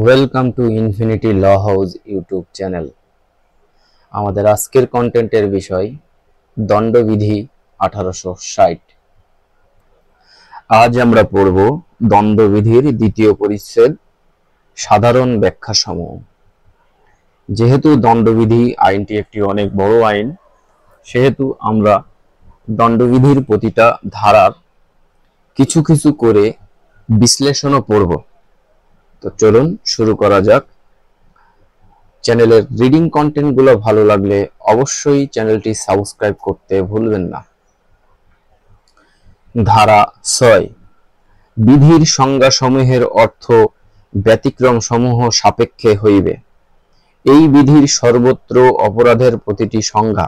Welcome to Infinity Law House YouTube channel. আমাদের আজকের কন্টেন্টের বিষয় দণ্ডবিধি 1860। আজ আমরা পড়ব দণ্ডবিধির দ্বিতীয় পরিচ্ছেদ সাধারণ ব্যাখ্যা সমূহ। যেহেতু দণ্ডবিধি আইনটি একটি অনেক বড় আইন, সেহেতু আমরা দণ্ডবিধির প্রতিটা ধারার কিছু কিছু করে বিশ্লেষণও পড়ব। তো চলুন শুরু করা যাক। চ্যানেলের রিডিং কন্টেন্টগুলো ভালো লাগলে অবশ্যই চ্যানেলটি সাবস্ক্রাইব করতে ভুলবেন না। ধারা 6, বিধির সংজ্ঞাসমূহের অর্থ ব্যতিক্রম সমূহ সাপেক্ষে হইবে। এই বিধির সর্বত্র অপরাধের প্রতিটি সংজ্ঞা,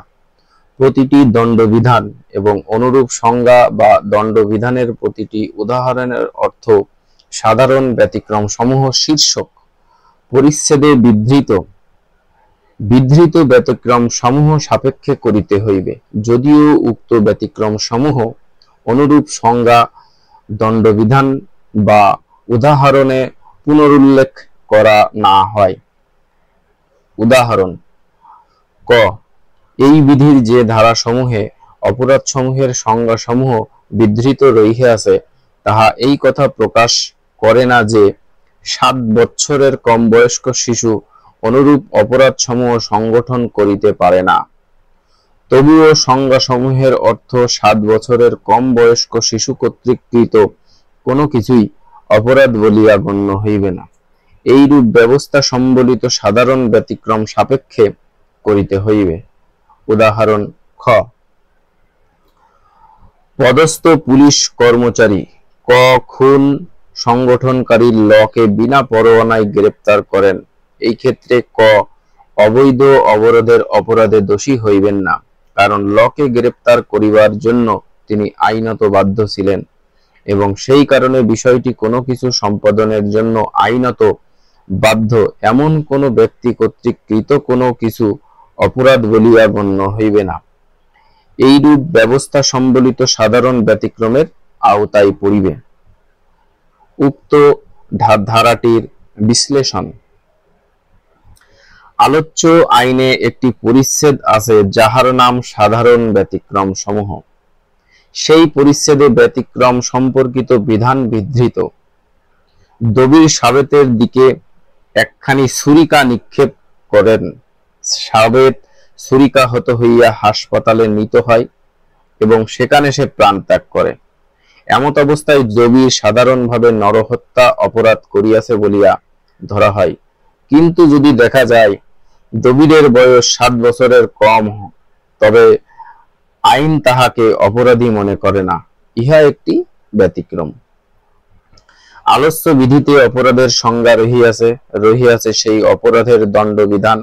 প্রতিটি দণ্ডবিধান এবং অনুরূপ সংজ্ঞা বা দণ্ডবিধানের প্রতিটি উদাহরণের অর্থ সাধারণ ব্যতিক্রম সমূহ শীর্ষক পরিচ্ছেদে বিধৃত ব্যতিক্রম সমূহ সাপেক্ষে করিতে হইবে, যদিও উক্ত ব্যতিক্রম সমূহ অনুরূপ সংজ্ঞা, দণ্ডবিধান বা উদাহরণে পুনরুল্লেখ করা না হয়। উদাহরণ: ক, এই বিধির যে ধারাসমূহে অপরাধসমূহের সংজ্ঞাসমূহ বিধৃত রহিয়াছে, তাহা এই কথা প্রকাশ করে না যে 7 বৎসরের কম বয়স্ক শিশু অনুরূপ অপরাধসমূহ সংগঠন করিতে পারে না। তবুও সংজ্ঞাসমূহের অর্থ 7 বছরের কম বয়স্ক শিশু কর্তৃক কৃত কোনো কিছুই অপরাধ বলিয়া গণ্য হইবে না। এইরূপ ব্যবস্থা সম্বলিত সাধারণ ব্যতিক্রম সাপেক্ষে করিতে হইবে। উদাহরণ: খ, পদস্থ পুলিশ কর্মচারী ক খুন সংগঠনকারী লকে বিনা পরোয়ানায় গ্রেপ্তার করেন। এই ক্ষেত্রে ক অবৈধ অবরোধের অপরাধে দোষী হইবেন না, কারণ লকে গ্রেপ্তার করিবার জন্য তিনি আইনত বাধ্য ছিলেন এবং সেই কারণে বিষয়টি কোনো কিছু সম্পাদনের জন্য আইনত বাধ্য এমন কোনো ব্যক্তি কর্তৃক কৃত কোনো কিছু অপরাধ বলিয়া গণ্য হইবে না। এইরূপ ব্যবস্থা সম্বলিত সাধারণ ব্যতিক্রমের আওতায় পড়িবে। উক্ত ধারাটির বিশ্লেষণ: আলোচ্য আইনে একটি পরিচ্ছেদ আছে যাহার নাম সাধারণ ব্যতিক্রম সমূহ। সেই পরিচ্ছেদে ব্যতিক্রম সম্পর্কিত বিধান বিধৃত। দবির সাবেতের দিকে একখানি ছুরিকা নিক্ষেপ করেন। সাবেত ছুরিকাহত হইয়া হাসপাতালে নিত হয় এবং সেখানে সে প্রাণ ত্যাগ করে। এমত অবস্থায় দবির সাধারণভাবে নরহত্যা অপরাধ করিয়াছে বলিয়া ধরা হয়, কিন্তু যদি দেখা যায় দবিরের বয়স 7 বছরের কম, তবে আইন তাহাকে অপরাধী মনে করে না। ইহা একটি ব্যতিক্রম। আলোচ্য বিধিতে অপরাধের সংজ্ঞা রহিয়াছে সেই অপরাধের দণ্ডবিধান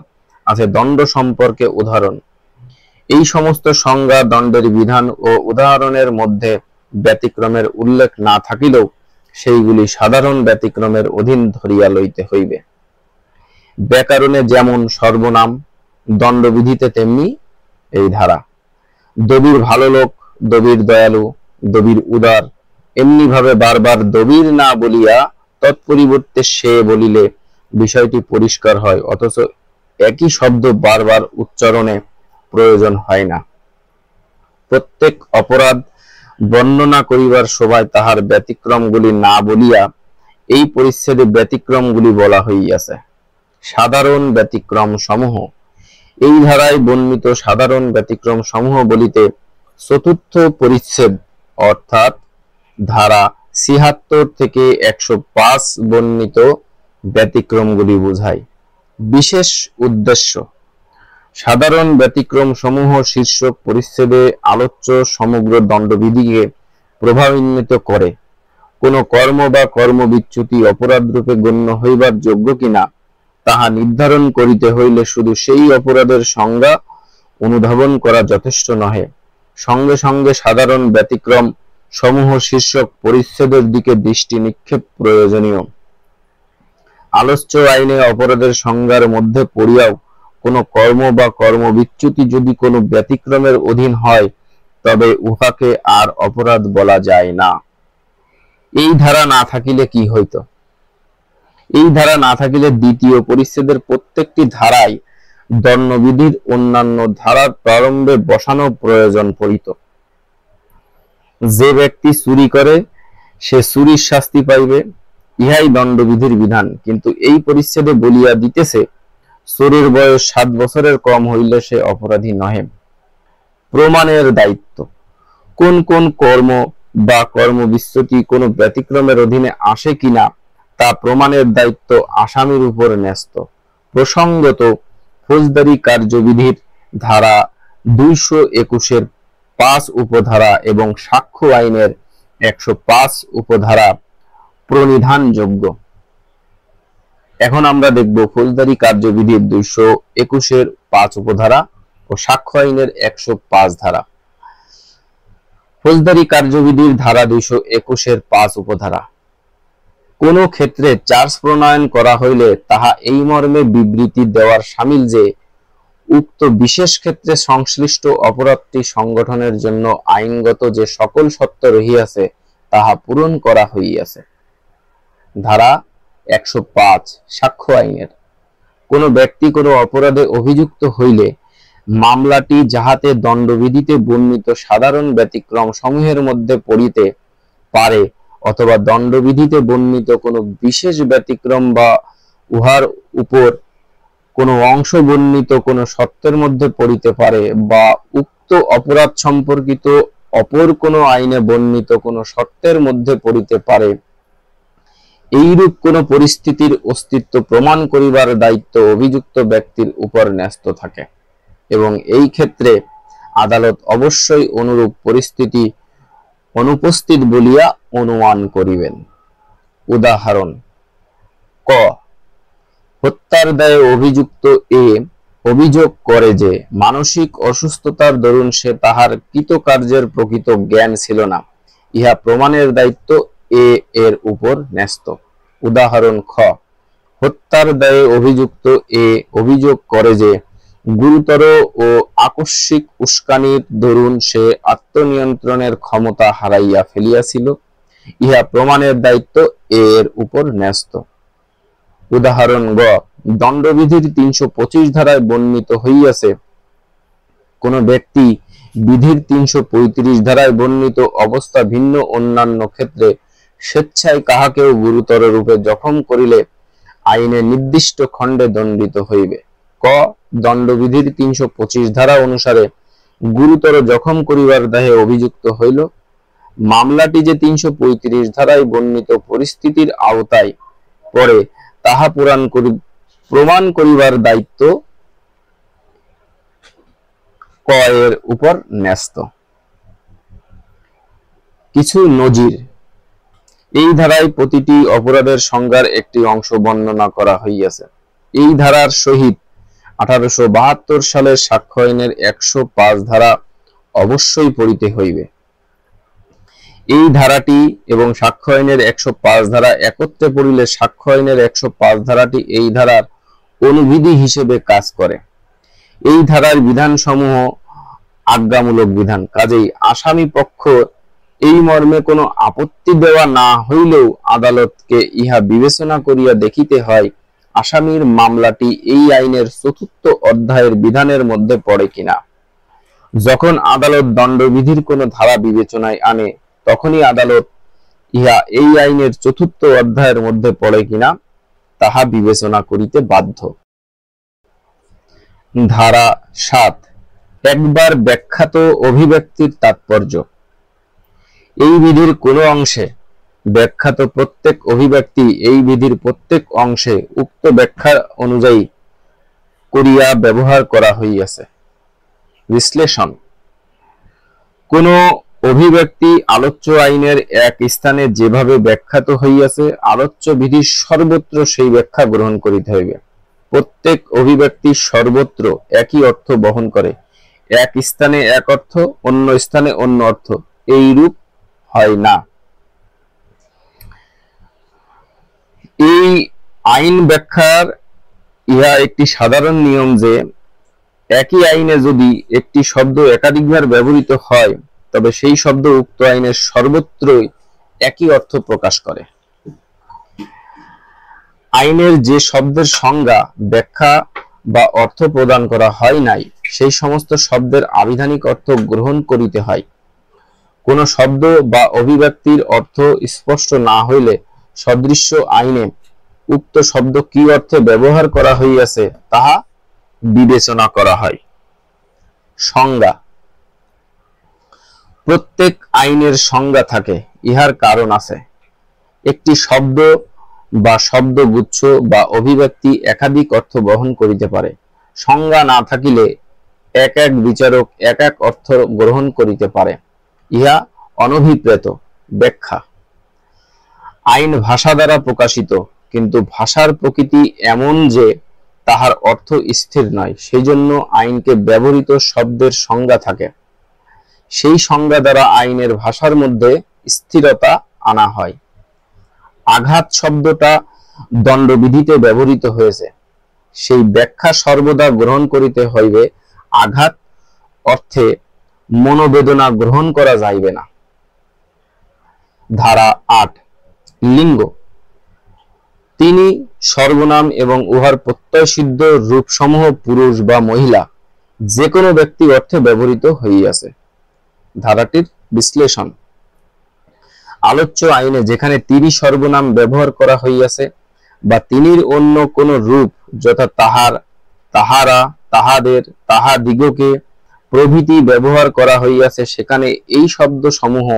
আছে, দণ্ড সম্পর্কে উদাহরণ। এই সমস্ত সংজ্ঞা, দণ্ডের বিধান ও উদাহরণের মধ্যে ব্যতিক্রমের উল্লেখ না থাকিলেও সেইগুলি সাধারণ ব্যতিক্রমের অধীন ধরিয়া লইতে হইবে। ব্যাকরণে যেমন সর্বনাম, দণ্ডবিধিতে তেমনি এই ধারা। দবির ভালো লোক, দবির দয়ালু, দবির উদার, এমনি ভাবে বারবার দবির না বলিয়া তৎপরিবর্তে সে বলিলে বিষয়টি পরিষ্কার হয়, অথচ একই শব্দ বারবার উচ্চারণে প্রয়োজন হয় না। প্রত্যেক অপরাধ বর্ণনা করিবার সময় তাহার ব্যতিক্রমগুলি না বলিয়া এই পরিচ্ছেদে ব্যতিক্রমগুলি বলা হইয়াছে। সাধারণ ব্যতিক্রম সমূহ: এই ধারায় বর্ণিত সাধারণ ব্যতিক্রম সমূহ বলিতে চতুর্থ পরিচ্ছেদ অর্থাৎ ধারা 76 থেকে 105 বর্ণিত ব্যতিক্রমগুলি বোঝায়। বিশেষ উদ্দেশ্য: সাধারণ ব্যতিক্রম সমূহ শীর্ষক পরিচ্ছেদে আলোচ্য সমগ্র দণ্ডবিধিকে প্রভাবান্বিত করে। কোন কর্ম বা কর্মবিচ্যুতি অপরাধ রূপে গণ্য হইবার যোগ্য কিনা তাহা নির্ধারণ করিতে হইলে শুধু সেই অপরাধের সংজ্ঞা অনুধাবন করা যথেষ্ট নহে, সঙ্গে সঙ্গে সাধারণ ব্যতিক্রম সমূহ শীর্ষক পরিচ্ছেদের দিকে দৃষ্টি নিক্ষেপ প্রয়োজনীয়। আলোচ্য আইনে অপরাধের সংজ্ঞার মধ্যে পড়িয়াও কোনো কর্ম বা কর্মবিচ্যুতি যদি কোনো ব্যতিক্রমের অধীন হয়, তবে উহাকে আর অপরাধ বলা যায় না। এই ধারা না থাকিলে কি হইত? এই ধারা না থাকিলে দ্বিতীয় পরিচ্ছেদের প্রত্যেকটি ধারায় দণ্ডবিধির অন্যান্য ধারার প্রারম্ভে বসানো প্রয়োজন পড়িত। যে ব্যক্তি চুরি করে সে চুরির শাস্তি পাইবে, ইহাই দণ্ডবিধির বিধান। কিন্তু এই পরিচ্ছেদে বলিয়া দিতেছে, চোরের বয়স 7 বছরের কম হইলে সে অপরাধী নহে। প্রমাণের দায়িত্ব। কোন কোন কর্ম বা কর্মবিচ্যুতি কোন ব্যতিক্রমের অধীনে আসে কিনা তা প্রমাণের দায়িত্ব আসামির উপর ন্যস্ত। প্রসঙ্গত ফৌজদারি কার্যবিধির ধারা 221-এর 5 উপধারা এবং সাক্ষ্য আইনের 105 উপধারা প্রণিধানযোগ্য। এখন আমরা দেখব ফৌজদারি কার্যবিধির 221-এর 5 উপধারা ও সাক্ষ্য আইনের 105 ধারা। ফৌজদারি কার্যবিধির ধারা 221-এর 5 উপধারা। কোন ক্ষেত্রে চার্জ প্রণয়ন করা হইলে তাহা এই মর্মে বিবৃতি দেওয়ার শামিল যে উক্ত বিশেষ ক্ষেত্রে সংশ্লিষ্ট অপরাধটি সংগঠনের জন্য আইনগত যে সকল শর্ত রহিয়াছে তাহা পূরণ করা হইয়াছে। ধারা 105 সাক্ষ্য আইনের। কোন ব্যক্তি কোন অপরাধে অভিযুক্ত হইলে মামলাটি যাহাতে দণ্ডবিধিতে বর্ণিত সাধারণ ব্যতিক্রম সমূহের মধ্যে পড়িতে পারে অথবা দণ্ডবিধিতে বর্ণিত কোনো বিশেষ ব্যতিক্রম বা উহার উপর কোনো অংশ বর্ণিত কোনো সত্যের মধ্যে পড়িতে পারে বা উক্ত অপরাধ সম্পর্কিত অপর কোনো আইনে বর্ণিত কোনো সত্যের মধ্যে পড়িতে পারে, এইরূপ কোনো পরিস্থিতির অস্তিত্ব প্রমাণ করিবার দায়িত্ব অভিযুক্ত ব্যক্তির উপর ন্যস্ত থাকে এবং এই ক্ষেত্রে আদালত অবশ্যই অনুরূপ পরিস্থিতি অনুপস্থিত বলিয়া অনুমান করিবেন। উদাহরণ: ক, হত্যার দায়ে অভিযুক্ত এ অভিযোগ করে যে মানসিক অসুস্থতার দরুন সে তাহার কৃতকার্যের প্রকৃত জ্ঞান ছিল না, ইহা প্রমাণের দায়িত্ব এ এর উপর ন্যস্ত। উদাহরণ: খ, হত্যার দায়ে অভিযুক্ত এ অভিযোগ করে যে গুরুতর ও আকস্মিক উস্কানির দরুন সে আত্মনিয়ন্ত্রণের ক্ষমতা হারাইয়া ফেলিয়াছিল, ইহা প্রমাণের দায়িত্ব এর উপর ন্যস্ত। উদাহরণ: গ, দণ্ডবিধির 325 ধারায় বর্ণিত হইয়াছে কোন ব্যক্তি বিধির 335 ধারায় বর্ণিত অবস্থা ভিন্ন অন্যান্য ক্ষেত্রে স্বেচ্ছায় কাহাকেও গুরুতর রূপে জখম করিলে আইনে নির্দিষ্ট খণ্ডে দণ্ডিত হইবে। ক, দণ্ডবিধির 325 ধারা অনুসারে গুরুতর জখম করিবার দায়ে অভিযুক্ত হইল, মামলাটি যে 335 ধারায় বর্ণিত পরিস্থিতির আওতায় পড়ে তাহা প্রমাণ করিবার দায়িত্ব ক এর উপর ন্যস্ত। কিছু নজির। এই ধারায় প্রতিটি অপরাধের সংজ্ঞার একটি অংশ বর্ণনা করা হইয়াছে। এই ধারার সহিত 1872 সালের সাক্ষ্য আইনের 105 ধারা অবশ্যই পড়িতে হইবে। এই ধারাটি এবং সাক্ষ্য আইনের 105 ধারা একত্রে পড়িলে সাক্ষ্য আইনের 105 ধারাটি এই ধারার অনুবিধি হিসেবে কাজ করে। এই ধারার বিধানসমূহ আজ্ঞামূলক বিধান, কাজেই আসামি পক্ষ এই মর্মে কোনো আপত্তি দেওয়া না হইলেও আদালতকে ইহা বিবেচনা করিয়া দেখিতে হয় আসামির মামলাটি এই আইনের 4th অধ্যায়ের বিধানের মধ্যে পড়ে কিনা। যখন আদালত দণ্ডবিধির কোনো ধারা বিবেচনায় আনে তখনই আদালত ইহা এই আইনের 4th অধ্যায়ের মধ্যে পড়ে কিনা তাহা বিবেচনা করিতে বাধ্য। ধারা 7 একবার ব্যাখ্যাত অভিব্যক্তির তাৎপর্য। এই বিধির কোন অংশে ব্যাখ্যাত প্রত্যেক অভিব্যক্তি এই বিধির প্রত্যেক অংশে উক্ত ব্যাখ্যা অনুযায়ী করিয়া ব্যবহার করা হইয়াছে। বিশ্লেষণ: কোন অভিব্যক্তি আলোচ্য আইনের এক স্থানে যেভাবে ব্যাখ্যাত হইয়াছে আলোচ্য বিধির সর্বত্র সেই ব্যাখ্যা গ্রহণ করিতে হইবে। প্রত্যেক অভিব্যক্তি সর্বত্র একই অর্থ বহন করে, এক স্থানে এক অর্থ, অন্য স্থানে অন্য অর্থ এইরূপ হয় না। এই আইন ব্যাখ্যার ইহা একটি সাধারণ নিয়ম যে একই আইনে যদি একটি শব্দ একাধিকবার ব্যবহৃত হয় তবে সেই শব্দ উক্ত আইনের সর্বত্রই একই অর্থ প্রকাশ করে। আইনের যে শব্দের সংজ্ঞা, ব্যাখ্যা বা অর্থ প্রদান করা হয় নাই, সেই সমস্ত শব্দের আবিধানিক অর্থ গ্রহণ করিতে হয়। কোন শব্দ বা অভিব্যক্তির অর্থ স্পষ্ট না হইলে সদৃশ্য আইনে উক্ত শব্দ কি অর্থে ব্যবহার করা হইয়াছে তাহা বিবেচনা করা হয়। সংজ্ঞা। প্রত্যেক আইনের সংজ্ঞা থাকে, ইহার কারণ আছে। একটি শব্দ বা শব্দগুচ্ছ বা অভিব্যক্তি একাধিক অর্থ বহন করিতে পারে। সংজ্ঞা না থাকিলে এক এক বিচারক এক এক অর্থ গ্রহণ করিতে পারে, ইহা অনভিপ্রেত। ব্যাখ্যা। আইন ভাষা দ্বারা প্রকাশিত, কিন্তু ভাষার প্রকৃতি এমন যে তাহার অর্থ স্থির নয়, সেই জন্য আইনকে ব্যবহৃত শব্দের সংজ্ঞা থাকে। সেই সংজ্ঞা দ্বারা আইনের ভাষার মধ্যে স্থিরতা আনা হয়। আঘাত শব্দটা দণ্ডবিধিতে ব্যবহৃত হয়েছে, সেই ব্যাখ্যা সর্বদা গ্রহণ করিতে হইবে। আঘাত অর্থে মনোবেদনা গ্রহণ করা যাইবে না। ধারা ৮। লিঙ্গ। তিনি সর্বনাম এবং উহার প্রত্যয়সিদ্ধ রূপসমূহ পুরুষ বা মহিলা যে কোনো ব্যক্তি অর্থে ব্যবহৃত হইয়াছে। ধারাটির বিশ্লেষণ। আলোচ্য আইনে যেখানে তিনি সর্বনাম ব্যবহার করা হইয়াছে বা তিনির অন্য কোন রূপ যথা তাহার, তাহারা, তাহাদের, তাহাদিগকে প্রভৃতি ব্যবহার করা হইয়াছে, সেখানে এই শব্দ সমূহ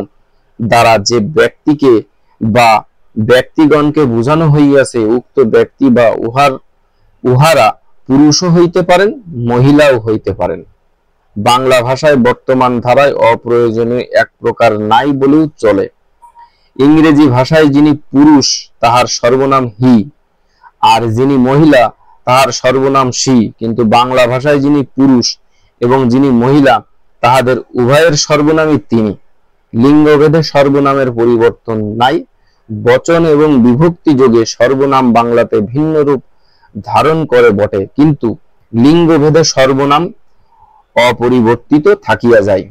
দ্বারা যে ব্যক্তিকে বা ব্যক্তিগণকে বোঝানো হইয়াছে, উক্ত ব্যক্তি বা উহারা পুরুষও হইতে পারেন, মহিলাও হইতে পারেন। বাংলা ভাষায় বর্তমান ধারায় অপ্রয়োজনীয় এক প্রকার নাই বলেও চলে। ইংরেজি ভাষায় যিনি পুরুষ তাহার সর্বনাম হি, আর যিনি মহিলা তাহার সর্বনাম সি, কিন্তু বাংলা ভাষায় যিনি পুরুষ এবং যিনি মহিলা তাহাদের উভয়ের সর্বনামই তিনি। লিঙ্গভেদে সর্বনামের পরিবর্তন নাই। বচন এবং বিভক্তি যোগে সর্বনাম বাংলাতে ভিন্ন রূপ ধারণ করে বটে, কিন্তু লিঙ্গভেদে সর্বনাম অপরিবর্তিত থাকিয়া যায়।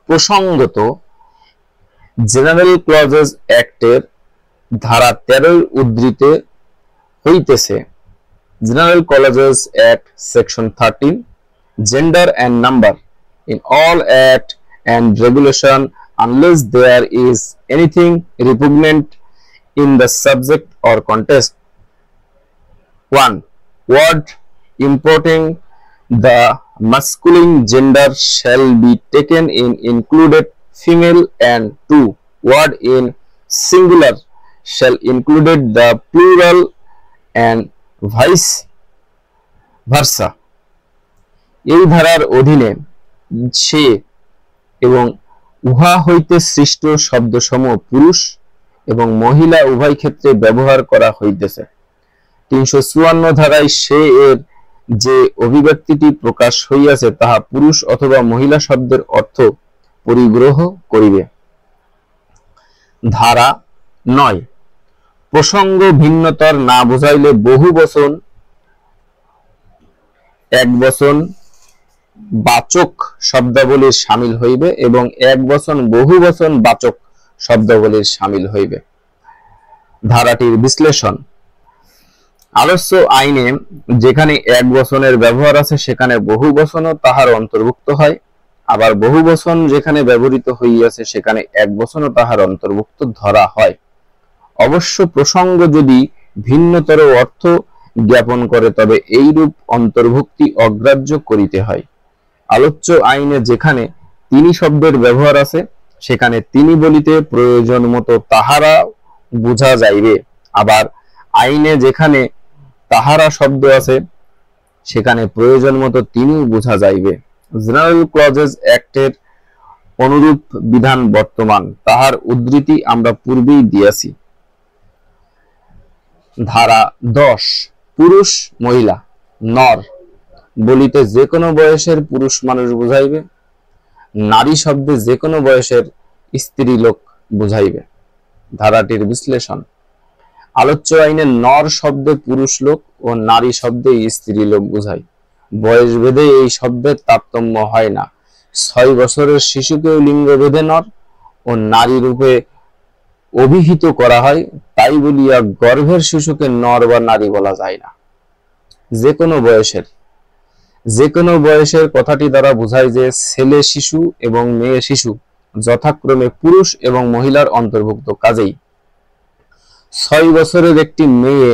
প্রসঙ্গত জেনারেল ক্লজেস অ্যাক্টের ধারা 13 উদ্ধৃত হইতেছে। General clauses act section 13, gender and number in all act and regulation unless there is anything repugnant in the subject or context. 1. Word importing the masculine gender shall be taken in included female, and 2. Word in singular shall included the plural and vice versa. এই ধারার অধীনে সে এবং উহা হইতে সৃষ্ট শব্দসমূহ পুরুষ এবং মহিলা উভয় ক্ষেত্রে ব্যবহার করা হইতেছে। 354 ধারায় সে এর যে অভিব্যক্তিটি প্রকাশ হইয়াছে তাহা পুরুষ অথবা মহিলা শব্দের অর্থ পরিগ্রহ করিবে। ধারা 9। প্রসঙ্গ ভিন্নতর না বুঝাইলে বহু বচন এক বচন বাচক শব্দাবলীর শামিল হইবে এবং এক বচন বহু বচন বাচক শব্দাবলীর শামিল হইবে। ধারাটির বিশ্লেষণ। আলোচ্য আইনে যেখানে এক বচনের ব্যবহার আছে সেখানে বহু বচনও তাহার অন্তর্ভুক্ত হয়, আবার বহু বচন যেখানে ব্যবহৃত হইয়াছে সেখানে এক বচনও তাহার অন্তর্ভুক্ত ধরা হয়। অবশ্য প্রসঙ্গ যদি ভিন্নতর অর্থ জ্ঞাপন করে তবে এইরূপ অন্তর্ভুক্তি অগ্রাহ্য করিতে হয়। আলোচ্য আইনে যেখানে তিনি শব্দের ব্যবহার আছে সেখানে তিনি বলিতে প্রয়োজন মতো তাহারা বোঝা যাইবে, আবার আইনে যেখানে তাহারা শব্দ আছে সেখানে প্রয়োজন মতো তিনি বোঝা যাইবে। জেনারেল ক্লজেস অ্যাক্টের অনুরূপ বিধান বর্তমান, তাহার উদ্ধৃতি আমরা পূর্বেই দিয়াছি। ধারা 10। পুরুষ মহিলা নর বলিতে যে কোনো বয়সের পুরুষ মানুষ বুঝাইবে, নারী শব্দে যে কোনো বয়সের স্ত্রী লোক বুঝাইবে। ধারাটির বিশ্লেষণ। আলোচ্য আইনে নর শব্দে পুরুষ লোক ও নারী শব্দে স্ত্রী লোক বুঝায়। বয়স ভেদে এই শব্দের তারতম্য হয় না। 6 বছরের শিশুকেও লিঙ্গ ভেদে নর ও নারী রূপে অভিহিত করা হয়, তাই বলিয়া গর্ভের শিশুকে নর বা নারী বলা যায় না। যে কোনো বয়সের কথাটি দ্বারা বোঝায় যে ছেলে শিশু এবং মেয়ে শিশু যথাক্রমে পুরুষ এবং মহিলার অন্তর্ভুক্ত। কাজেই 6 বছরের একটি মেয়ে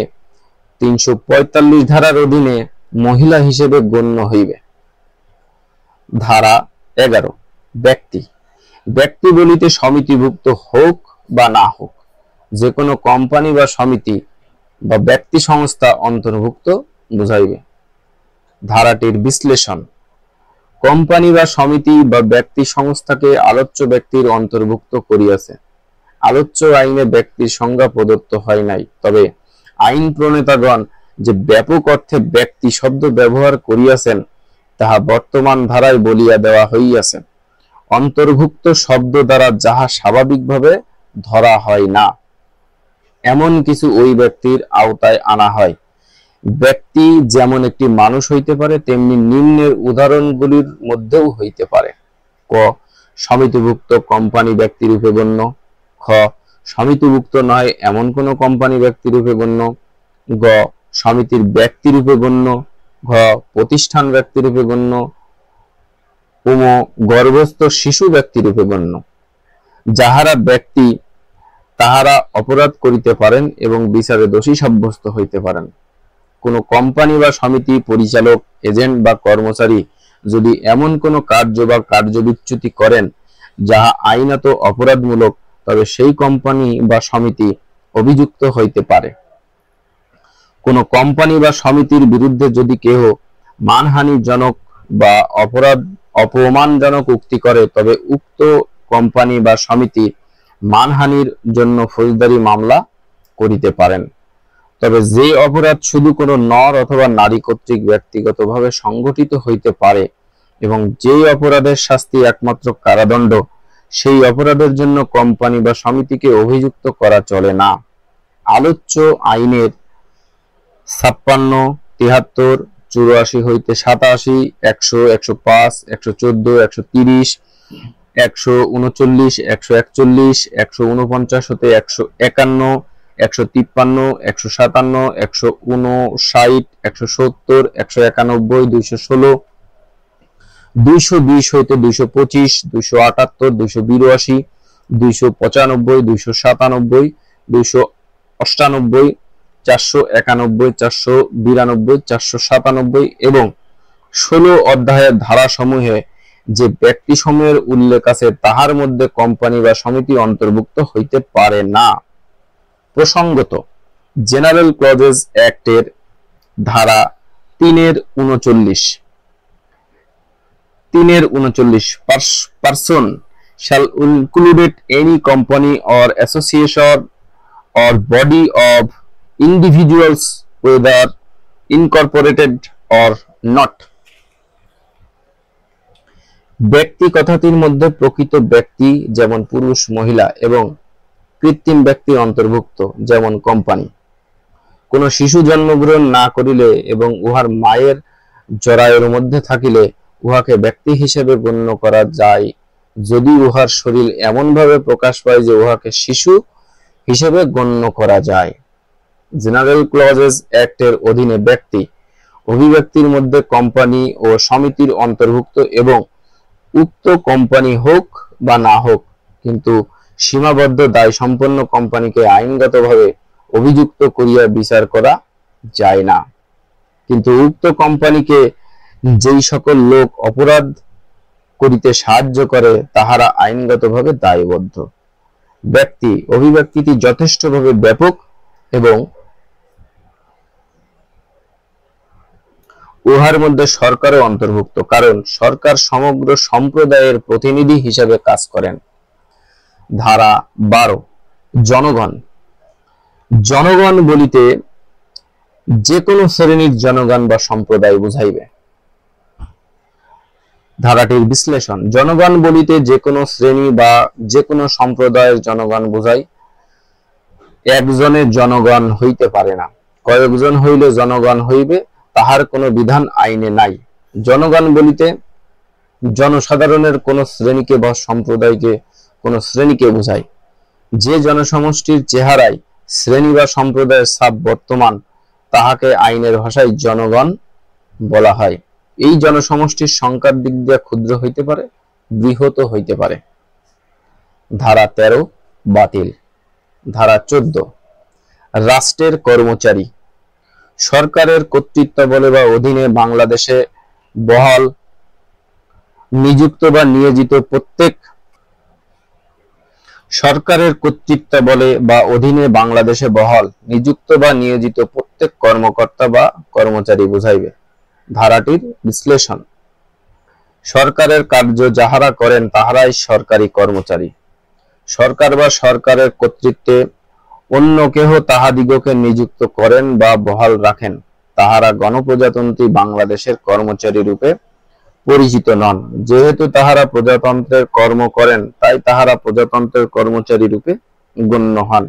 345 ধারার অধীনে মহিলা হিসেবে গণ্য হইবে। ধারা 11। ব্যক্তি বলিতে সমিতিভুক্ত হোক বা না হোক যে কোনো কোম্পানি বা সমিতি বা ব্যক্তি সংস্থা অন্তর্ভুক্ত বুঝাইবে। ধারাটির বিশ্লেষণ। কোম্পানি বা সমিতি বা ব্যক্তি সংস্থাকে আলোচ্য ব্যক্তির অন্তর্ভুক্ত করিয়াছে। আলোচ্য আইনে ব্যক্তির সংজ্ঞা প্রদত্ত হয় নাই, তবে আইন প্রণেতাগণ যে ব্যাপক অর্থে ব্যক্তি শব্দ ব্যবহার করিয়াছেন তাহা বর্তমান ধারায় বলিয়া দেওয়া হইয়াছে। অন্তর্ভুক্ত শব্দ দ্বারা যাহা স্বাভাবিকভাবে ধরা হয় না এমন কিছু ওই ব্যক্তির আওতায় আনা হয়। ব্যক্তি যেমন একটি মানুষ হইতে পারে, তেমনি নিম্নের উদাহরণগুলির মধ্যেও হইতে পারে। ক, সমিতিভুক্ত কোম্পানি ব্যক্তিরূপে গণ্য। খ, সমিতিভুক্ত নয় এমন কোন কোম্পানি ব্যক্তিরূপে গণ্য। গ, সমিতির ব্যক্তিরূপে গণ্য। ঘ, প্রতিষ্ঠান ব্যক্তিরূপে গণ্য। উম, গর্ভস্থ শিশু ব্যক্তিরূপে গণ্য। যাহারা ব্যক্তি তাহারা অপরাধ করিতে পারেন এবং বিচারে দোষী সাব্যস্ত হইতে পারেন। কোন কোম্পানি বা সমিতি পরিচালক, এজেন্ট বা কর্মচারী যদি এমন কোন কার্য বা কার্যবিচ্যুতি করেন যাহা আইনত অপরাধমূলক, তবে সেই কোম্পানি বা সমিতি অভিযুক্ত হইতে পারে। কোন কোম্পানি বা সমিতির বিরুদ্ধে যদি কেহ মানহানিজনক বা অপমানজনক উক্তি করে, তবে উক্ত কোম্পানি বা সমিতি মানহানির জন্য ফৌজদারি মামলা করিতে পারেন। তবে যে অপরাধ শুধু কোনো নর অথবা নারী কর্তৃক ব্যক্তিগতভাবে সংগঠিত হইতে পারে এবং যে অপরাধের শাস্তি একমাত্র কারাদণ্ড, সেই অপরাধের জন্য কোম্পানি বা সমিতিকে অভিযুক্ত করা চলে না। আলোচ্য আইনের 56, 73, 84 হইতে 87, 100, 105, 114, 130, 139, 141, 149 হতে 151, 153, 157, 159, 170, 191, 216, 220 হইতে 225, 278, 282, 295, 297, 298, 491, 492, 497 এবং 16 অধ্যায়ের ধারাসমূহে যে ব্যক্তিসমূহের উল্লেখ আছে তাহার মধ্যে কোম্পানি বা সমিতি অন্তর্ভুক্ত হইতে পারে না। প্রসঙ্গত, জেনারেল ক্লজেস অ্যাক্টের ধারা 3-39 person shall include any company or association or body of individuals whether incorporated or not। ব্যক্তি কথাটির মধ্যে প্রকৃত ব্যক্তি যেমন পুরুষ, মহিলা এবং কৃত্রিম ব্যক্তি অন্তর্ভুক্ত, যেমন কোম্পানি। কোন শিশু জন্মগ্রহণ না করিলে এবং উহার মায়ের জরায়ুর মধ্যে থাকিলে উহাকে ব্যক্তি হিসেবে গণ্য করা যায় যদি উহার শরীর এমনভাবে প্রকাশ পায় যে উহাকে শিশু হিসেবে গণ্য করা যায়। জেনারেল ক্লজেস অ্যাক্টের অধীনে ব্যক্তি অভিব্যক্তির মধ্যে কোম্পানি ও সমিতির অন্তর্ভুক্ত এবং উক্ত কোম্পানি হোক বা না হোক, কিন্তু সীমাবদ্ধ দায় সম্পন্ন কোম্পানিকে আইনগতভাবে অভিযুক্ত করিয়া বিচার করা যায় না। কিন্তু উক্ত কোম্পানিকে যেই সকল লোক অপরাধ করিতে সাহায্য করে তাহারা আইনগতভাবে দায়বদ্ধ। ব্যক্তি অভিব্যক্তিটি যথেষ্টভাবে ব্যাপক এবং উহার মধ্যে সরকারও অন্তর্ভুক্ত, কারণ সরকার সমগ্র সম্প্রদায়ের প্রতিনিধি হিসাবে কাজ করেন। ধারা 12। জনগণ। জনগণ বলিতে যে কোনো শ্রেণীর জনগণ বা সম্প্রদায় বুঝাইবে। ধারাটির বিশ্লেষণ। জনগণ বলিতে যে কোনো শ্রেণী বা যে কোনো সম্প্রদায়ের জনগণ বুঝায়। একজনের জনগণ হইতে পারে না, কয়েকজন হইলে জনগণ হইবে, তাহার কোনো বিধান আইনে নাই। জনগণ বলিতে জনসাধারণের কোন শ্রেণীকে বা সম্প্রদায়কে কোন শ্রেণীকে বুঝায়। যে জনসমষ্টির চেহারায় শ্রেণী বা সম্প্রদায়ের ছাপ বর্তমান, তাহাকে আইনের ভাষায় জনগণ বলা হয়। এই জনসমষ্টির সংখ্যার দিক দিয়ে ক্ষুদ্র হইতে পারে, বৃহৎ হইতে পারে। ধারা 13 বাতিল। ধারা 14 রাষ্ট্রের কর্মচারী। সরকারের কর্তৃত্বাবলে বা অধীনে বাংলাদেশে বহাল, নিযুক্ত বা নিয়োজিত প্রত্যেক সরকারের কর্তৃত্বাবলে বা অধীনে বাংলাদেশে বহাল, নিযুক্ত বা নিয়োজিত প্রত্যেক কর্মকর্তা বা কর্মচারী বুঝাইবে। ধারাটির বিশ্লেষণ। সরকারের কার্য যাহারা করেন তাহারাই সরকারি কর্মচারী। সরকার বা সরকারের কর্তৃত্বে অন্য কেহ তাহাদিগকে নিযুক্ত করেন বা বহাল রাখেন, তাহারা গণপ্রজাতন্ত্রী বাংলাদেশের কর্মচারী রূপে পরিচিত নন। যেহেতু তাহারা প্রজাতন্ত্রের কর্ম করেন, তাই তাহারা প্রজাতন্ত্রের কর্মচারী রূপে গণ্য হন।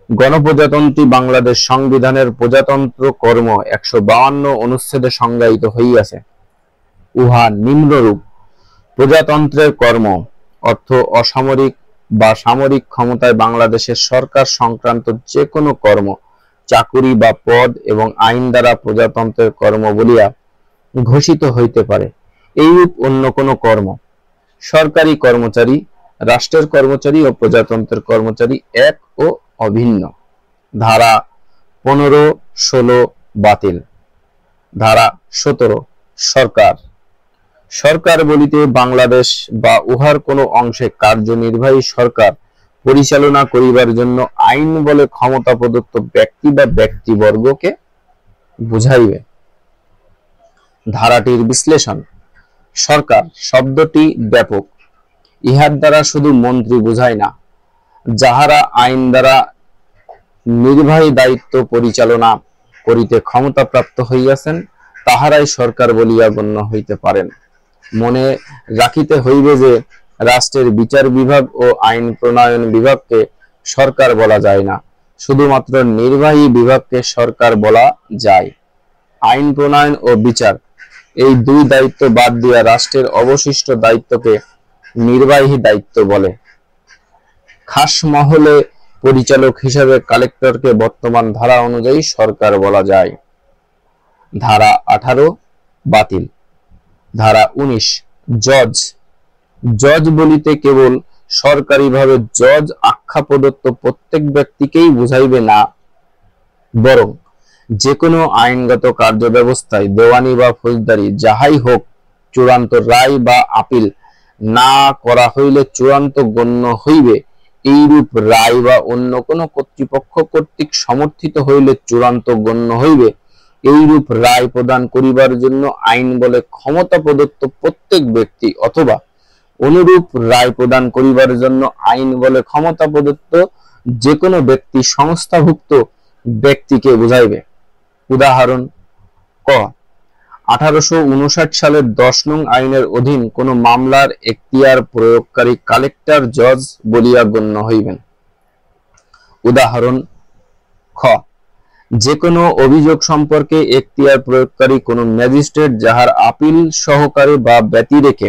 গণপ্রজাতন্ত্রী বাংলাদেশ সংবিধানের প্রজাতন্ত্র কর্ম 152 অনুচ্ছেদে সংজ্ঞায়িত হইয়াছে। উহা নিম্নরূপ: প্রজাতন্ত্রের কর্ম অর্থ অসামরিক বা সামরিক ক্ষমতায় বাংলাদেশের সরকার সংক্রান্ত যে কোনো কর্ম, চাকুরি বা পদ এবং আইন দ্বারা প্রজাতন্ত্রের কর্ম বলিয়া ঘোষিত হইতে পারে, এইরূপ অন্য কোনো কর্ম। সরকারি কর্মচারী, রাষ্ট্রের কর্মচারী ও প্রজাতন্ত্রের কর্মচারী এক ও অভিন্ন। ধারা 15-16 বাতিল। ধারা 17 সরকার। সরকার বলিতে বাংলাদেশ বা উহার কোনো অংশে কার্যনির্বাহী সরকার পরিচালনা করিবার জন্য আইন বলে ক্ষমতা প্রদত্ত ব্যক্তি বা ব্যক্তিবর্গকে বুঝাইবে। ধারাটির বিশ্লেষণ। সরকার শব্দটি ব্যাপক। ইহার দ্বারা শুধু মন্ত্রী বুঝায় না। যাহারা আইন দ্বারা নির্বাহী দায়িত্ব পরিচালনা করিতে ক্ষমতাপ্রাপ্ত হইয়াছেন, তাহারাই সরকার বলিয়া গণ্য হইতে পারেন। মনে রাখিতে হইবে যে রাষ্ট্রের বিচার বিভাগ ও আইন প্রণয়ন বিভাগকে সরকার বলা যায় না, শুধুমাত্র নির্বাহী বিভাগকে সরকার বলা যায়। আইন প্রণয়ন ও বিচার এই দুই দায়িত্ব বাদ দিয়া রাষ্ট্রের অবশিষ্ট দায়িত্বকে নির্বাহী দায়িত্ব বলে। খাস মহলে পরিচালক হিসেবে কালেক্টরকে বর্তমান ধারা অনুযায়ী সরকার বলা যায়। ধারা 18 বাতিল। ধারা 19 জজ। জজ বলিতে কেবল সরকারিভাবে জজ আখ্যা প্রদত্ত প্রত্যেক ব্যক্তিকেই বুঝাইবে না, বরং যে কোনো আইনগত কার্য ব্যবস্থায় দেওয়ানি বা ফৌজদারি যাহাই হোক, চূড়ান্ত রায় বা আপিল না করা হইলে চূড়ান্ত গণ্য হইবে, এইরূপ রায় বা অন্য কোনো কর্তৃপক্ষ কর্তৃক সমর্থিত হইলে চূড়ান্ত গণ্য হইবে, এইরূপ রায় প্রদান করিবার জন্য আইন বলে ক্ষমতা প্রদত্ত প্রত্যেক ব্যক্তি অথবা অনুরূপ রায় প্রদান করিবার জন্য আইন বলে ক্ষমতা প্রদত্ত যে কোনো ব্যক্তি সংস্থাভুক্ত ব্যক্তিকে বুঝাইবে। উদাহরণ: ক 1859 সালের 10 নং আইনের অধীন কোন মামলার এখতিয়ার প্রয়োগকারী কালেক্টর জজ বলিয়া গণ্য হইবেন। উদাহরণ: খ যে কোনো অভিযোগ সম্পর্কে এখতিয়ার প্রয়োগকারী কোন ম্যাজিস্ট্রেট যাহার আপিল সহকারে বা ব্যতিরেকে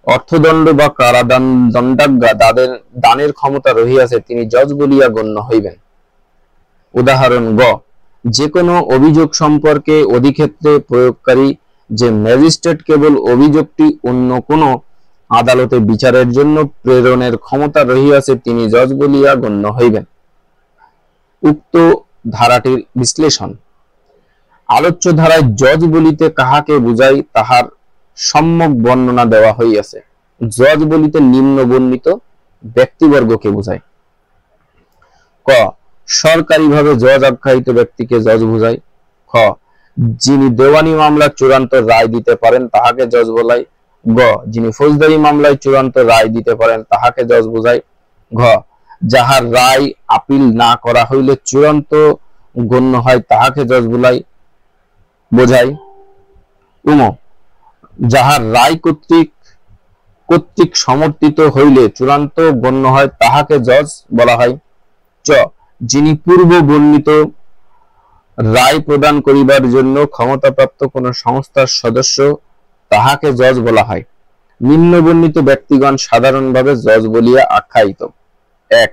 অর্থদণ্ড বা কারাদণ্ডাজ্ঞা দানের ক্ষমতা রহিয়াছে, তিনি জজ বলিয়া গণ্য হইবেন। উদাহরণ: গ যে কোনো অভিযোগ সম্পর্কে অধিক্ষেত্রে প্রয়োগকারী যে ম্যাজিস্ট্রেট কেবল অভিযোগটি অন্য কোনো আদালতে বিচারের জন্য প্রেরণের ক্ষমতা রহিয়াছে, তিনি জজ বলিয়া গণ্য হইবেন। উক্ত ধারাটির বিশ্লেষণ। আলোচ্য ধারায় জজ বলিতে কাহাকে বুঝায় তাহার সম্যক বর্ণনা দেওয়া হইয়াছে। জজ বলিতে নিম্ন বর্ণিত ব্যক্তিবর্গকে বুঝায়। ক সরকারিভাবে জজ আখ্যায়িত ব্যক্তিকে জজ বুঝায়। খ যিনি দেওয়ানি মামলার চূড়ান্ত রায় দিতে পারেন তাহাকে জজ বলায়। গ যিনি ফৌজদারি মামলায় চূড়ান্ত রায় দিতে পারেন তাহাকে জজ বোঝায়। ঘ যাহার রায় আপিল না করা হইলে চূড়ান্ত গণ্য হয় তাহাকে জজ বোঝায়। উম যাহার রায় কর্তৃক সমর্থিত হইলে চূড়ান্ত গণ্য হয় তাহাকে জজ বলা হয়। চ যিনি পূর্ব বর্ণিত রায় প্রদান করিবার জন্য ক্ষমতাপ্রাপ্ত কোন সংস্থার সদস্য তাহাকে জজ বলা হয়। নিম্ন বর্ণিত ব্যক্তিগণ সাধারণভাবে জজ বলিয়া আখ্যায়িত। 1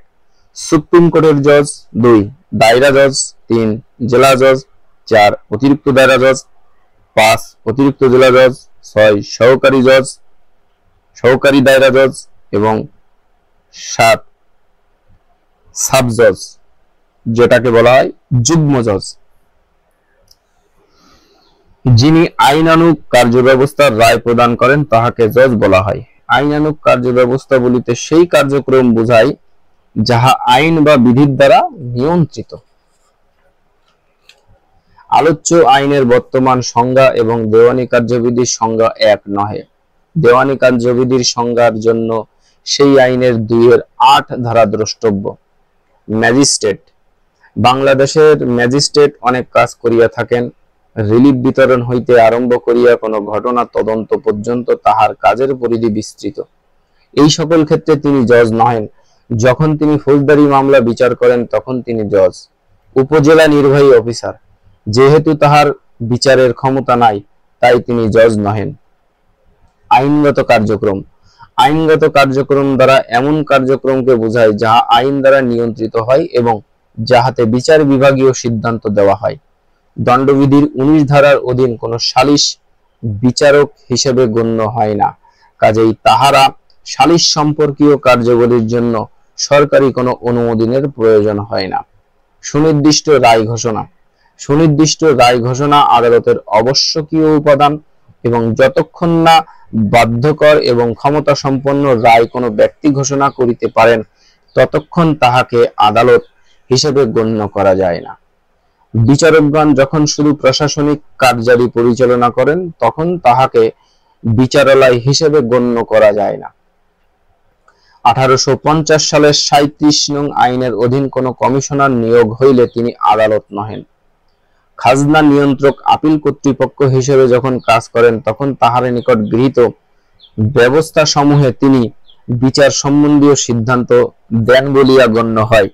সুপ্রিম কোর্টের জজ, 2 দায়রা জজ, 3 জেলা জজ, 4 অতিরিক্ত দায়রা জজ, 5 অতিরিক্ত জেলা জজ, 6 সহকারী জজ, সহকারী দায়রা জজ এবং 7 সাব জজ, যেটাকে বলা হয় যুগ্ম জজ। যিনি আইনানুগ কার্যব্যবস্থার রায় প্রদান করেন তাহাকে জজ বলা হয়। আইনানুগ কার্যব্যবস্থা বলিতে সেই কার্যক্রম বোঝায় যাহা আইন বা বিধির দ্বারা নিয়ন্ত্রিত। আলোচ্য আইনের বর্তমান সংজ্ঞা এবং দেওয়ানি কার্যবিধির সংজ্ঞা এক নহে। দেওয়ানি কার্যবিধির সংজ্ঞার জন্য সেই আইনের 2-8 ধারা দ্রষ্টব্য। ম্যাজিস্ট্রেট, বাংলাদেশের ম্যাজিস্ট্রেট অনেক কাজ করিয়া থাকেন। রিলিফ বিতরণ হইতে আরম্ভ করিয়া কোনো ঘটনা তদন্ত পর্যন্ত তাহার কাজের পরিধি বিস্তৃত। এই সকল ক্ষেত্রে তিনি জজ নহেন। যখন তিনি ফৌজদারি মামলা বিচার করেন তখন তিনি জজ। উপজেলা নির্বাহী অফিসার, যেহেতু তাহার বিচারের ক্ষমতা নাই তাই তিনি জজ নহেন। আইনগত কার্যক্রম, আইনগত কার্যক্রম দ্বারা এমন কার্যক্রমকে বোঝায় যাহা আইন দ্বারা নিয়ন্ত্রিত হয় এবং যাহাতে বিচার বিভাগীয় সিদ্ধান্ত দেওয়া হয়। দণ্ডবিধির 19 ধারার অধীন কোন সালিস বিচারক হিসেবে গণ্য হয় না, কাজেই তাহারা সালিস সম্পর্কীয় কার্যবলীর জন্য সরকারি কোনো অনুমোদনের প্রয়োজন হয় না। সুনির্দিষ্ট রায় ঘোষণা, সুনির্দিষ্ট রায় ঘোষণা আদালতের আবশ্যকীয় উপাদান এবং যতক্ষণ না বাধ্যকর এবং ক্ষমতা সম্পন্ন রায় কোনো ব্যক্তি ঘোষণা করিতে পারেন ততক্ষণ তাহাকে আদালত হিসেবে গণ্য করা যায় না। বিচারকগণ যখন শুধু প্রশাসনিক কার্যাদি পরিচালনা করেন তখন তাহাকে বিচারালয় হিসেবে গণ্য করা যায় না। 1850 সালের 37 নং আইনের অধীন কোন কমিশনার নিয়োগ হইলে তিনি আদালত নহেন। খাজনা নিয়ন্ত্রক আপিল কর্তৃপক্ষ হিসেবে যখন কাজ করেন তখন তাহার নিকট গৃহীত ব্যবস্থা সমূহে তিনি বিচার সম্বন্ধীয় সিদ্ধান্ত দেন বলিয়া গণ্য হয়।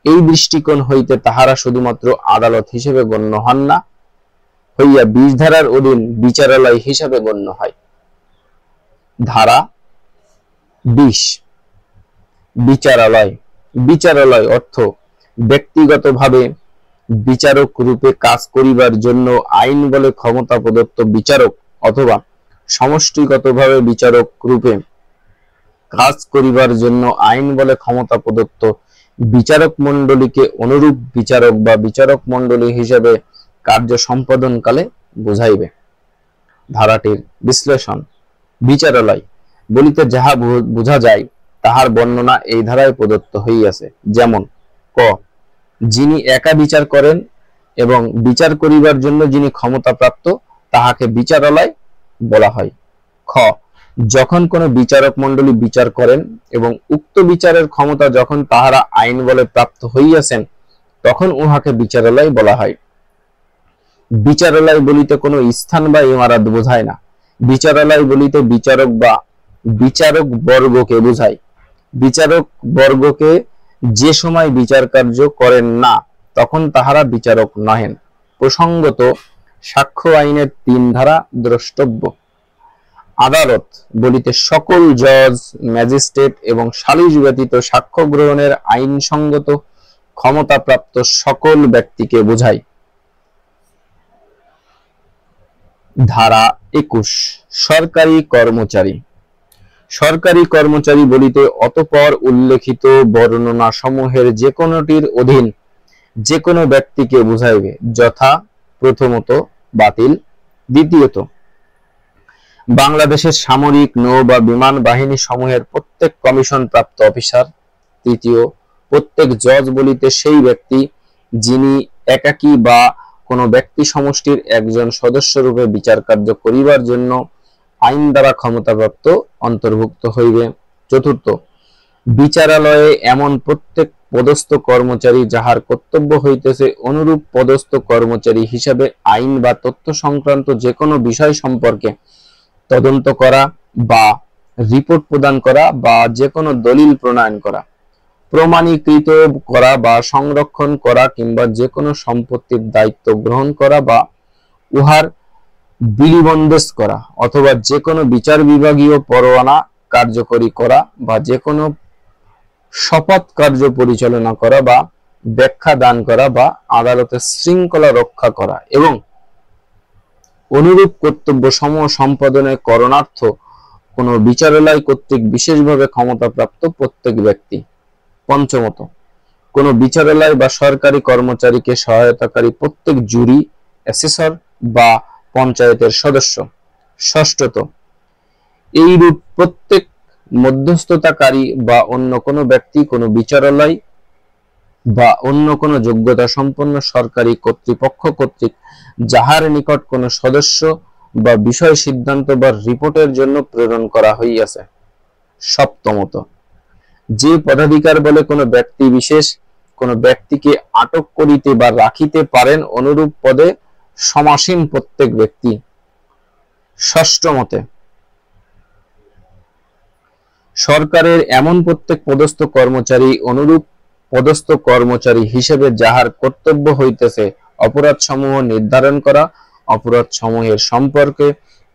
এই দৃষ্টিকোণ হইতে তাহারা শুধুমাত্র আদালত হিসেবে গণ্য হন না, হইয়া 20 ধারার অধীন বিচারালয় হিসেবে গণ্য হয়। ধারা 20 বিচারালয়, বিচারালয় অর্থ ব্যক্তিগতভাবে বিচারক রূপে কাজ করিবার জন্য আইন বলে ক্ষমতা প্রদত্ত বিচারক অথবা সমষ্টিগতভাবে বিচারক রূপে কাজ করিবার জন্য আইন বলে ক্ষমতা প্রদত্ত বিচারক মণ্ডলীকে অনুরূপ বিচারক বা বিচারক মণ্ডলী হিসেবে কার্য সম্পাদনকালে বোঝাইবে। ধারাটির বিশ্লেষণ, বিচারালয় বলিতে যাহা বোঝা যায় তাহার বর্ণনা এই ধারায় প্রদত্ত হইয়াছে। যেমন ক, যিনি একা বিচার করেন এবং বিচার করিবার জন্য যিনি ক্ষমতাপ্রাপ্ত তাহাকে বিচারালয় বলা হয়। খ, যখন কোন বিচারক মণ্ডলী বিচার করেন এবং উক্ত বিচারের ক্ষমতা যখন তাহারা আইন বলে প্রাপ্ত হইয়াছেন তখন উহাকে বিচারালয় বলা হয়। বিচারালয় বলিতে কোনো স্থান বা ইমারত বোঝায় না। বিচারালয় বলিতে বিচারক বা বিচারক বর্গকে বোঝায়। বিচারক বর্গকে যে সময় বিচার কার্য করেন না তখন তাহারা বিচারক নহেন। প্রসঙ্গত সাক্ষ্য আইনের 3 ধারা দ্রষ্টব্য। আদালত বলিতে সকল জজ, ম্যাজিস্ট্রেট এবং সালিস ব্যতীত সাক্ষ্য গ্রহণের আইনসঙ্গত ক্ষমতাপ্রাপ্ত সকল ব্যক্তিকে বোঝায়। ধারা 21 সরকারি কর্মচারী। সরকারি কর্মচারী বলিতে অতঃপর উল্লেখিত বর্ণনা সমূহের যে কোনটির অধীন যে কোনো ব্যক্তিকে বুঝাইবে, যথা প্রথমত বাতিল, দ্বিতীয়ত বাংলাদেশের সামরিক, নৌ বা বিমান বাহিনী সমূহের প্রত্যেক কমিশন প্রাপ্ত অফিসার, তৃতীয় প্রত্যেক জজ বলিতে সেই ব্যক্তি যিনি একাকী বা কোনো ব্যক্তি সমষ্টির একজন সদস্য রূপে বিচার কার্য করিবার জন্য আইন দ্বারা ক্ষমতাপ্রাপ্ত অন্তর্ভুক্ত হইবে। চতুর্থ বিচারালয়ে এমন প্রত্যেক পদস্থ কর্মচারী যাহার কর্তব্য হইতেছে অনুরূপ পদস্থ কর্মচারী হিসাবে আইন বা তথ্য সংক্রান্ত যে কোনো বিষয় সম্পর্কে তদন্ত করা বা রিপোর্ট প্রদান করা বা যে কোনো দলিল প্রণয়ন করা, প্রমাণীকৃত করা বা সংরক্ষণ করা কিংবা যে কোনো সম্পত্তির দায়িত্ব গ্রহণ করা বা উহার বিলিবন্দেশ করা অথবা যে কোনো বিচার বিভাগীয় পরোয়ানা কার্যকরী করা বা যে কোনো শপথ কার্য পরিচালনা করা বা ব্যাখ্যা দান করা বা আদালতের শৃঙ্খলা রক্ষা করা এবং অনুরূপ কর্তব্য সমূহ সম্পাদনে করণার্থ কোন বিচারালয় কর্তৃক বিশেষভাবে ক্ষমতাপ্রাপ্ত প্রত্যেক ব্যক্তি। পঞ্চমত, কোন বিচারালয় বা সরকারি কর্মচারীকে সহায়তাকারী প্রত্যেক জুরি, অ্যাসেসর বা পঞ্চায়েতের সদস্য। ষষ্ঠত, এইরূপ প্রত্যেক মধ্যস্থতাকারী বা অন্য কোনো ব্যক্তি কোন বিচারালয় বা অন্য কোনো যোগ্যতা সম্পন্ন সরকারি কর্তৃপক্ষ কর্তৃক যাহার নিকট কোনো সদস্য বা বিষয় সিদ্ধান্ত বা রিপোর্টের জন্য প্রেরণ করা হইয়াছে। সপ্তমত, যে পদাধিকার বলে কোনো ব্যক্তি বিশেষ কোনো ব্যক্তিকে আটক করিতে বা রাখিতে পারেন অনুরূপ পদে সমাসীন প্রত্যেক ব্যক্তি। ষষ্ঠমতে, সরকারের এমন প্রত্যেক পদস্থ কর্মচারী অনুরূপ পদস্থ কর্মচারী হিসেবে যাহার কর্তব্য হইতেছে অপরাধ সমূহ নির্ধারণ করা, অপরাধ সমূহের সম্পর্কে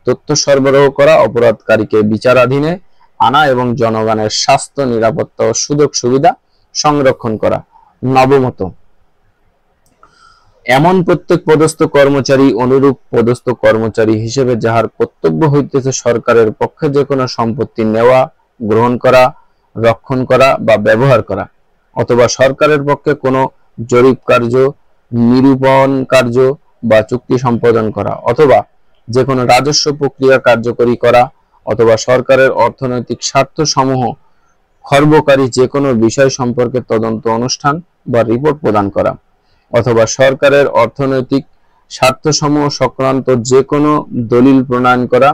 তথ্য সরবরাহ করা, অপরাধকারীকে বিচারাধীনে আনা এবং জনগণের স্বাস্থ্য, নিরাপত্তা ও সুযোগ সুবিধা সংরক্ষণ করা। নবমত, এমন প্রত্যেক পদস্থ কর্মচারী অনুরূপ পদস্থ কর্মচারী হিসেবে যাহার কর্তব্য হইতেছে সরকারের পক্ষে যে কোনো সম্পত্তি নেওয়া, গ্রহণ করা, রক্ষণ করা বা ব্যবহার করা, অথবা সরকারের পক্ষে কোনো জরিপ কার্য, নিরূপণ কার্য বা চুক্তি সম্পাদন করা, অথবা যে কোনো রাজস্ব প্রক্রিয়া কার্যকরী করা, অথবা সরকারের অর্থনৈতিক স্বার্থ সমূহ খর্বকারী যে কোনো বিষয় সম্পর্কে তদন্ত অনুষ্ঠান বা রিপোর্ট প্রদান করা, অথবা সরকারের অর্থনৈতিক স্বার্থ সমূহ সংক্রান্ত যে কোনো দলিল প্রণয়ন করা,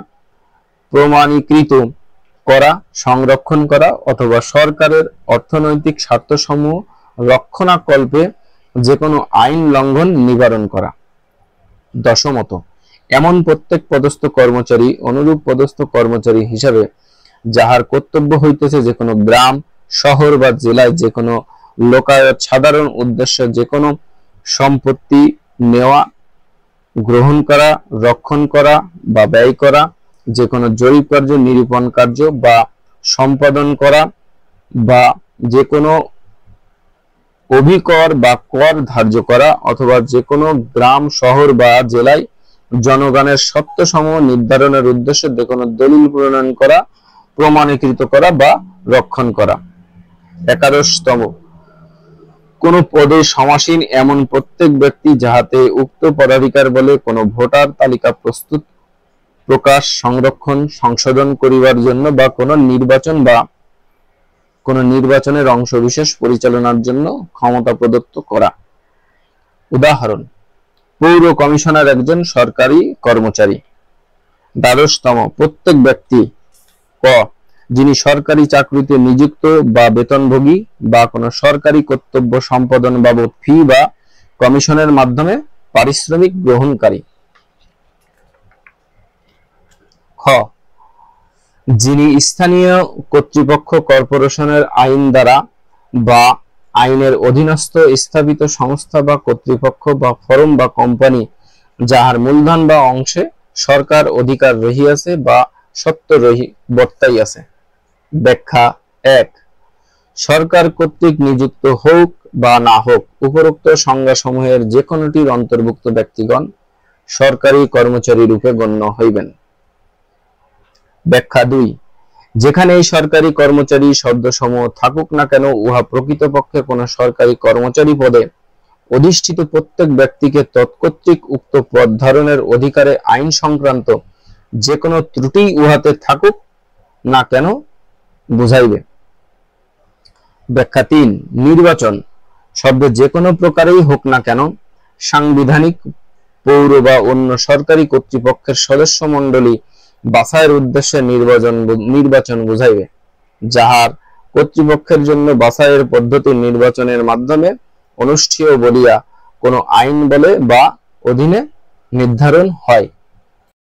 প্রমাণীকৃত করা, সংরক্ষণ করা, অথবা সরকারের অর্থনৈতিক স্বার্থ সমূহ রক্ষণাকল্পে যে কোনো আইন লঙ্ঘন নিবারণ করা। দশমত, এমন প্রত্যেক পদস্থ কর্মচারী অনুরূপ পদস্থ কর্মচারী হিসাবে যাহার কর্তব্য হইতেছে যে কোনো গ্রাম, শহর বা জেলায় যে কোনো লোকায়ত সাধারণ উদ্দেশ্যে যে কোনো সম্পত্তি নেওয়া, গ্রহণ করা, রক্ষণ করা বা ব্যয় করা, যে কোনো জরিপ কার্য, নিরূপণ কার্য বা সম্পাদন করা, বা যে কোনো অভিকর বা কর ধার্য করা, অথবা যে কোনো গ্রাম, শহর বা জেলায় জনগণের সত্ত্ব সমূহ নির্ধারণের উদ্দেশ্যে যে কোনো দলিল প্রণয়ন করা, প্রমাণীকৃত করা বা রক্ষণ করা। একাদশতম, কোন পদে সমাসীন এমন প্রত্যেক ব্যক্তি যাহাতে উক্ত পদাধিকার বলে কোনো ভোটার তালিকা প্রস্তুত, প্রকাশ, সংরক্ষণ, সংশোধন করিবার জন্য বা কোনো নির্বাচন বা কোনো নির্বাচনের অংশবিশেষ পরিচালনার জন্য ক্ষমতা প্রদত্ত করা। উদাহরণ, পৌর কমিশনার একজন সরকারি কর্মচারী। দ্বাদশতম, প্রত্যেক ব্যক্তি ক যিনি সরকারি চাকরিতে নিযুক্ত বা বেতনভোগী বা কোনো সরকারি কর্তব্য সম্পাদন বাবদ ফি বা কমিশনের মাধ্যমে পারিশ্রমিক গ্রহণকারী। খ যিনি স্থানীয় কর্তৃপক্ষ, কর্পোরেশনের আইন দ্বারা বা আইনের অধীনস্থ স্থাপিত সংস্থা বা কর্তৃপক্ষ বা ফরম বা কোম্পানি যাহার মূলধন বা অংশে সরকার অধিকার রহিয়াছে বা সত্ত্ব বর্তাইয়াছে। ব্যাখ্যা। ১. সরকার কর্তৃক নিযুক্ত হোক বা না হোক উপরোক্ত সংজ্ঞাসমূহের যে কোনোটির অন্তর্ভুক্ত ব্যক্তিগণ সরকারি কর্মচারী রূপে গণ্য হইবেন। ব্যাখ্যা ২. যেখানে এই সরকারি কর্মচারী শব্দসমূহ থাকুক না কেন, উহা প্রকৃতপক্ষে কোন সরকারি কর্মচারী পদে অধিষ্ঠিত প্রত্যেক ব্যক্তিকে তৎকর্তৃক উক্ত পদ ধারণের অধিকারে আইন সংক্রান্ত যে কোনো ত্রুটি উহাতে থাকুক না কেন বুঝাইবে। ব্যাখ্যা ৩. নির্বাচন শব্দ যে কোনো প্রকারেই হোক না কেন সাংবিধানিক, পৌর বা অন্য সরকারি কর্তৃপক্ষের সদস্য মণ্ডলী বাছাইয়ের উদ্দেশ্যে নির্বাচন বুঝাইবে, যাহার কর্তৃপক্ষের জন্য বাছাইয়ের পদ্ধতি নির্বাচনের মাধ্যমে অনুষ্ঠেয় বলিয়া কোনো আইন বলে বা অধীনে নির্ধারণ হয়।